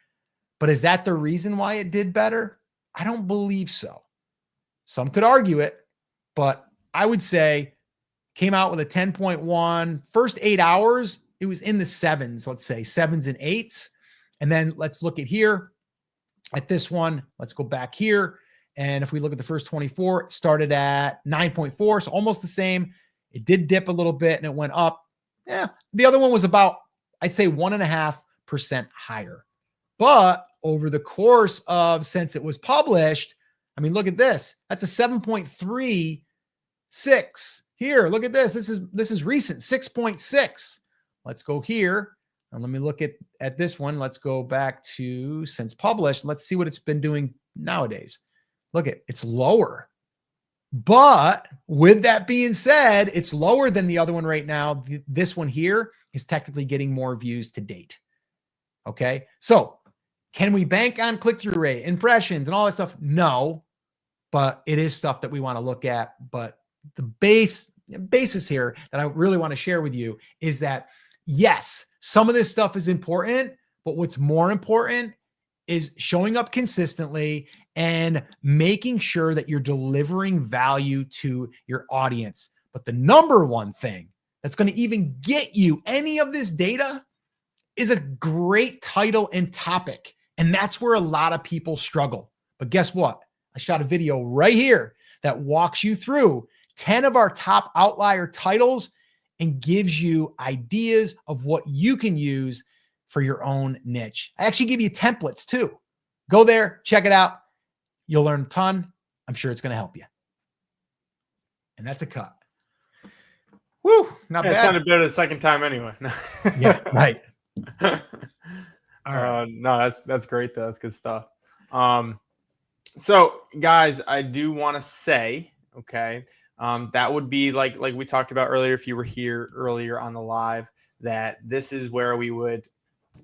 But is that the reason why it did better? I don't believe so. Some could argue it, but I would say came out with a 10.1. First 8 hours, it was in the 7s, let's say 7s and 8s. And then let's look at here at this one. Let's go back here. And if we look at the first 24, it started at 9.4. So almost the same. It did dip a little bit and it went up. Yeah. The other one was about, I'd say 1.5% higher. But over the course of, since it was published, I mean, look at this. That's a 7.36. Here, look at this. This is recent, 6.6. Let's go here. And let me look at this one. Let's go back to since published. Let's see what it's been doing nowadays. Look at it's lower. But with that being said, it's lower than the other one right now. This one here is technically getting more views to date. Okay. So can we bank on click-through rate, impressions, and all that stuff? No. but it is stuff that we want to look at. But the basis here that I really want to share with you is that, yes, some of this stuff is important, but what's more important is showing up consistently and making sure that you're delivering value to your audience. But the number one thing that's going to even get you any of this data is a great title and topic. And that's where a lot of people struggle. But guess what? I shot a video right here that walks you through 10 of our top outlier titles and gives you ideas of what you can use for your own niche. I actually give you templates too. Go there, check it out. You'll learn a ton. I'm sure it's going to help you. And that's a cut. Woo, not bad. It sounded better the second time anyway. Yeah, right. All right. No, that's great though. That's good stuff. So guys, I do want to say, okay, that would be like we talked about earlier, if you were here earlier on the live, that this is where we would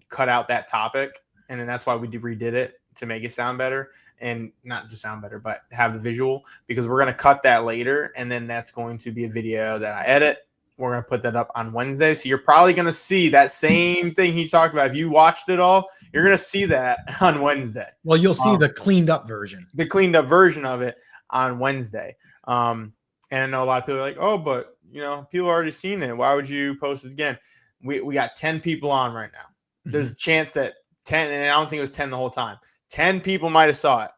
cut out that topic. And then that's why we redid it, to make it sound better, and not just sound better, but have the visual, because we're going to cut that later. And then that's going to be a video that I edit. We're going to put that up on Wednesday. So you're probably going to see that same thing he talked about. If you watched it all, you're going to see that on Wednesday. Well, you'll see the cleaned up version. The cleaned up version of it on Wednesday. And I know a lot of people are like, oh, but people already seen it. Why would you post it again? We got 10 people on right now. There's a chance that 10, and I don't think it was 10 the whole time. 10 people might have saw it.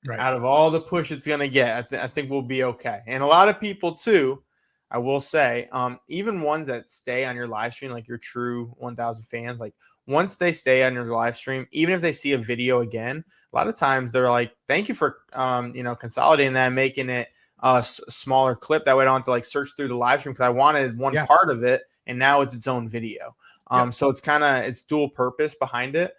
Right. Out of all the push it's going to get, I think we'll be okay. And a lot of people too, I will say, even ones that stay on your live stream, like your true 1,000 fans, like once they stay on your live stream, even if they see a video again, a lot of times they're like, thank you for, consolidating that and making it a smaller clip. That way I don't have to like search through the live stream, because I wanted one part of it and now it's its own video. So it's dual purpose behind it.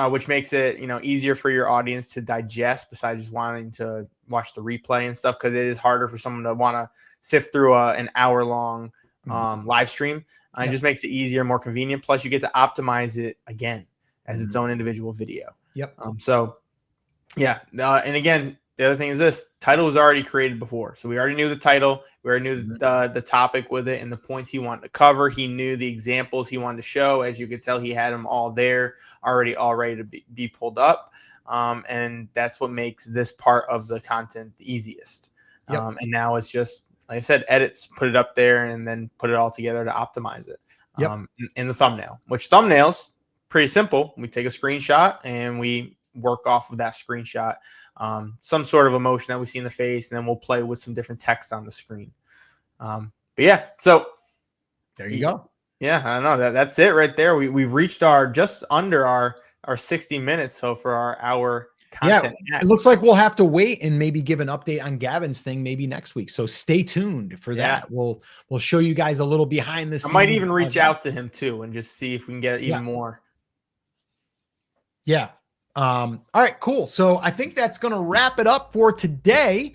Which makes it, easier for your audience to digest, besides just wanting to watch the replay and stuff, because it is harder for someone to want to sift through an hour-long live stream. It just makes it easier, more convenient. Plus, you get to optimize it again as its own individual video. Yep. And again, the other thing is this: title was already created before, so we already knew the title, we already knew the topic with it and the points he wanted to cover. He knew the examples he wanted to show. As you could tell, he had them all there, already all ready to be pulled up, and that's what makes this part of the content the easiest. And now it's just, like I said, edits, put it up there, and then put it all together to optimize it. In the thumbnail, which thumbnails pretty simple. We take a screenshot and we work off of that screenshot. Some sort of emotion that we see in the face, and then we'll play with some different text on the screen. But yeah, so there you go. Yeah, I don't know. That's it right there. We've reached just under our 60 minutes. So for our hour content. Yeah, it looks like we'll have to wait and maybe give an update on Gavin's thing maybe next week. So stay tuned for that. We'll show you guys a little behind the scenes. I might even reach out to him too and just see if we can get even more. Yeah. All right, cool. So I think that's going to wrap it up for today.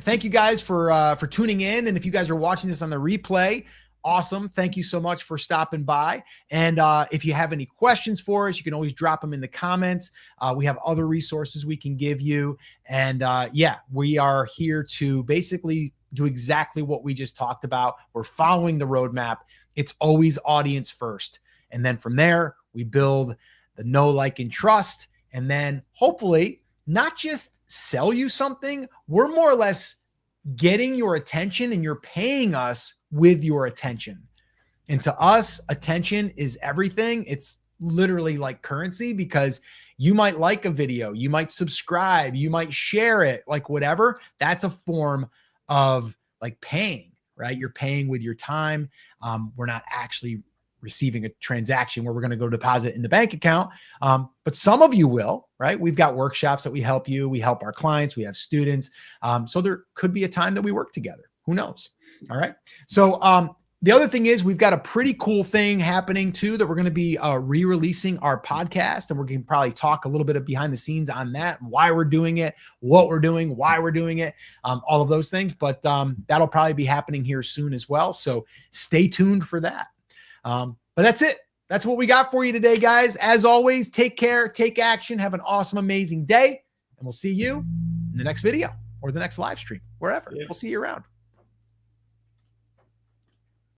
Thank you guys for tuning in. And if you guys are watching this on the replay, awesome. Thank you so much for stopping by. And if you have any questions for us, you can always drop them in the comments. We have other resources we can give you. And we are here to basically do exactly what we just talked about. We're following the roadmap. It's always audience first. And then from there, we build the know, like, and trust. And then hopefully not just sell you something, we're more or less getting your attention, and you're paying us with your attention. And to us, attention is everything. It's literally like currency, because you might like a video, you might subscribe, you might share it, like whatever. That's a form of like paying, right? You're paying with your time. We're not actually receiving a transaction where we're going to go deposit in the bank account. But some of you will, right? We've got workshops that we help you. We help our clients. We have students. So there could be a time that we work together. Who knows? All right. So the other thing is, we've got a pretty cool thing happening too, that we're going to be re-releasing our podcast, and we're going to probably talk a little bit of behind the scenes on that, why we're doing it, what we're doing, why we're doing it, all of those things. But that'll probably be happening here soon as well. So stay tuned for that. But that's it. That's what we got for you today, guys. As always, take care, take action, have an awesome, amazing day, and we'll see you in the next video. or the next live stream, wherever. See ya. We'll see you around.